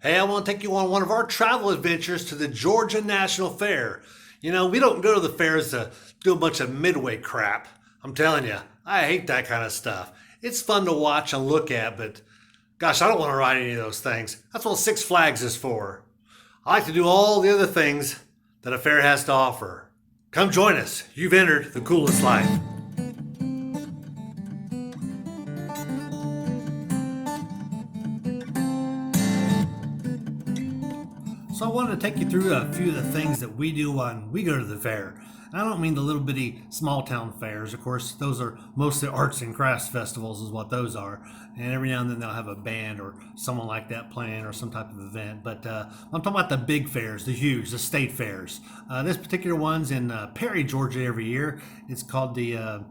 Hey, I want to take you on one of our travel adventures to the Georgia National Fair. You know, we don't go to the fairs to do a bunch of midway crap. I'm telling you, I hate that kind of stuff. It's fun to watch and look at, but gosh, I don't want to ride any of those things. That's what Six Flags is for. I like to do all the other things that a fair has to offer. Come join us. You've entered the coolest life. So I wanted to take you through a few of the things that we do when we go to the fair. And I don't mean the little bitty small town fairs. Of course, those are mostly arts and crafts festivals is what those are. And every now and then they'll have a band or someone like that playing or some type of event. But I'm talking about the big fairs, the huge, the state fairs. This particular one's in Perry, Georgia every year. It's called the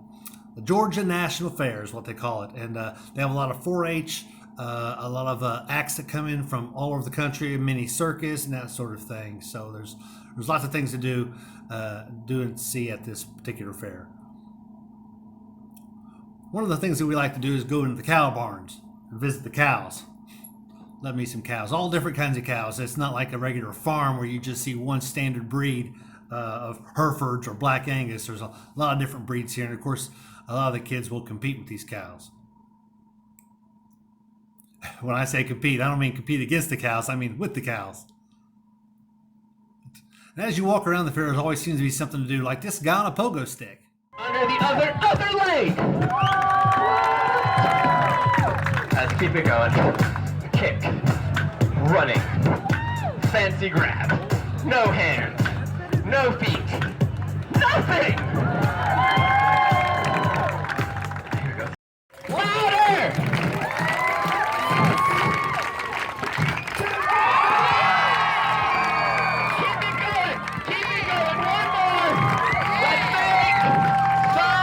Georgia National Fair is what they call it, and they have a lot of 4-H, a lot of acts that come in from all over the country, a mini circus and that sort of thing. So there's lots of things to do and see at this particular fair. One of the things that we like to do is go into the cow barns and visit the cows. Love me some cows, all different kinds of cows. It's not like a regular farm where you just see one standard breed of Herefords or Black Angus. There's a lot of different breeds here, and of course, a lot of the kids will compete with these cows. When I say compete, I don't mean compete against the cows, I mean with the cows. And as you walk around the fair, there always seems to be something to do, like this guy on a pogo stick. Under the other leg. Let's keep it going. Kick. Running. Fancy grab. No hands. No feet. Nothing! Here we go. Louder! Keep it going! Keep it going! One more! Let's make some!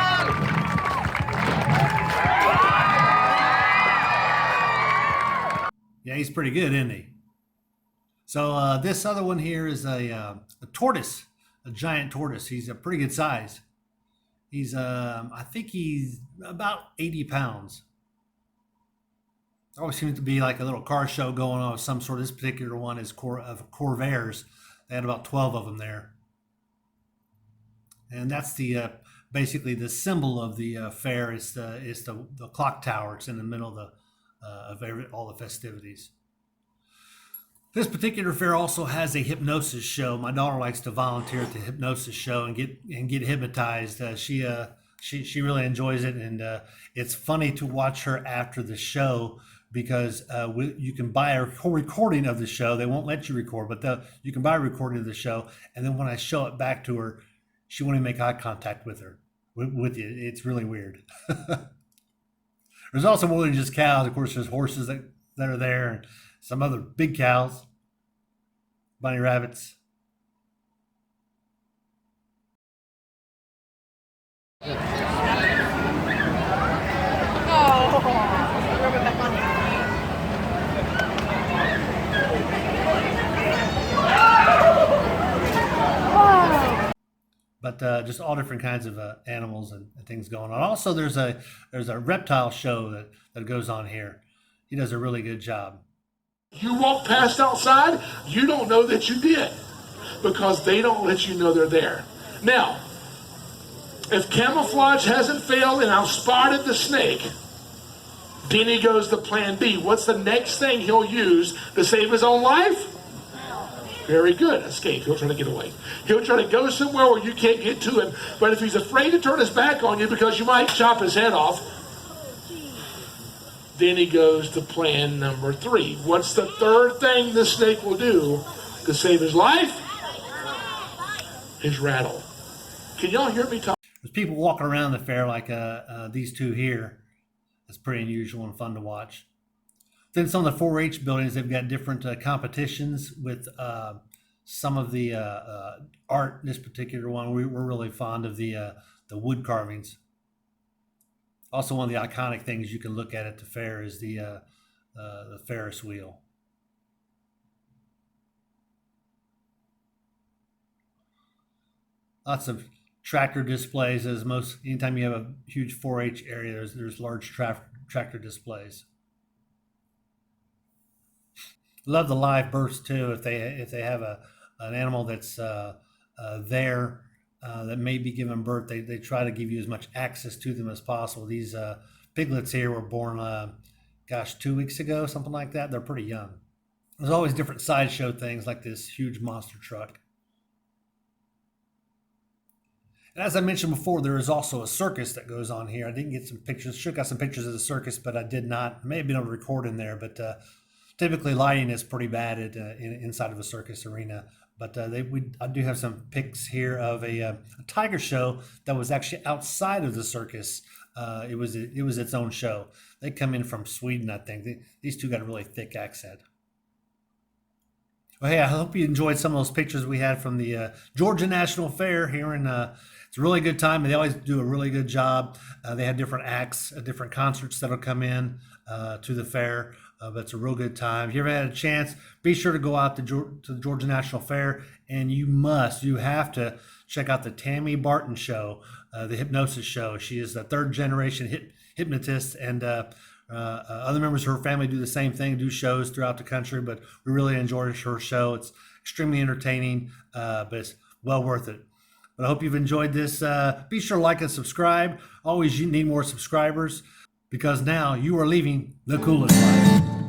Yeah, he's pretty good, isn't he? So this other one here is a tortoise, a giant tortoise. He's a pretty good size. He's, I think he's about 80 pounds. There always seems to be like a little car show going on of some sort. This particular one is of Corvairs. They had about 12 of them there. And that's the basically the symbol of the fair is the clock tower. It's in the middle of all the festivities. This particular fair also has a hypnosis show. My daughter likes to volunteer at the hypnosis show and get hypnotized. She really enjoys it, and it's funny to watch her after the show because you can buy a recording of the show. They won't let you record, but you can buy a recording of the show, and then when I show it back to her, she won't even make eye contact with you. It's really weird. There's also more than just cows. Of course, there's horses that are there, and some other big cows, bunny rabbits. But just all different kinds of animals and things going on. Also, there's a reptile show that goes on here. He does a really good job. You walk past outside, you don't know that you did because they don't let you know they're there. Now, if camouflage hasn't failed and I've spotted the snake, then he goes to plan B. What's the next thing he'll use to save his own life? Very good. Escape. He'll try to get away. He'll try to go somewhere where you can't get to him. But if he's afraid to turn his back on you because you might chop his head off, then he goes to plan number 3. What's the third thing the snake will do to save his life? His rattle. Can y'all hear me talk? There's people walking around the fair like these two here. That's pretty unusual and fun to watch. Then some of the 4-H buildings, they've got different competitions with some of the art. This particular one, we're really fond of the wood carvings. Also, one of the iconic things you can look at the fair is the Ferris wheel. Lots of tractor displays. As most anytime you have a huge 4-H area, there's large tractor displays. Love the live births too. If they have an animal that's there that may be giving birth, they try to give you as much access to them as possible. These piglets here were born, gosh, 2 weeks ago, something like that. They're pretty young. There's always different sideshow things like this huge monster truck. And as I mentioned before, there is also a circus that goes on here. I didn't get some pictures. Should have got some pictures of the circus, but I did not. May have been able to record in there, but typically lighting is pretty bad inside of a circus arena. But I do have some pics here of a tiger show that was actually outside of the circus. It was its own show. They come in from Sweden, I think. These two got a really thick accent. Well, hey, I hope you enjoyed some of those pictures we had from the Georgia National Fair here in. It's a really good time. They always do a really good job. They have different acts, different concerts that'll come in to the fair. But it's a real good time. If you ever had a chance, be sure to go out to the Georgia National Fair, and you have to check out the Tammy Barton show, the hypnosis show. She is a third generation hypnotist, and other members of her family do the same thing, do shows throughout the country, but we really enjoy her show. It's extremely entertaining, but it's well worth it. But I hope you've enjoyed this. Be sure to like and subscribe. Always, you need more subscribers, because now you are leaving the coolest life.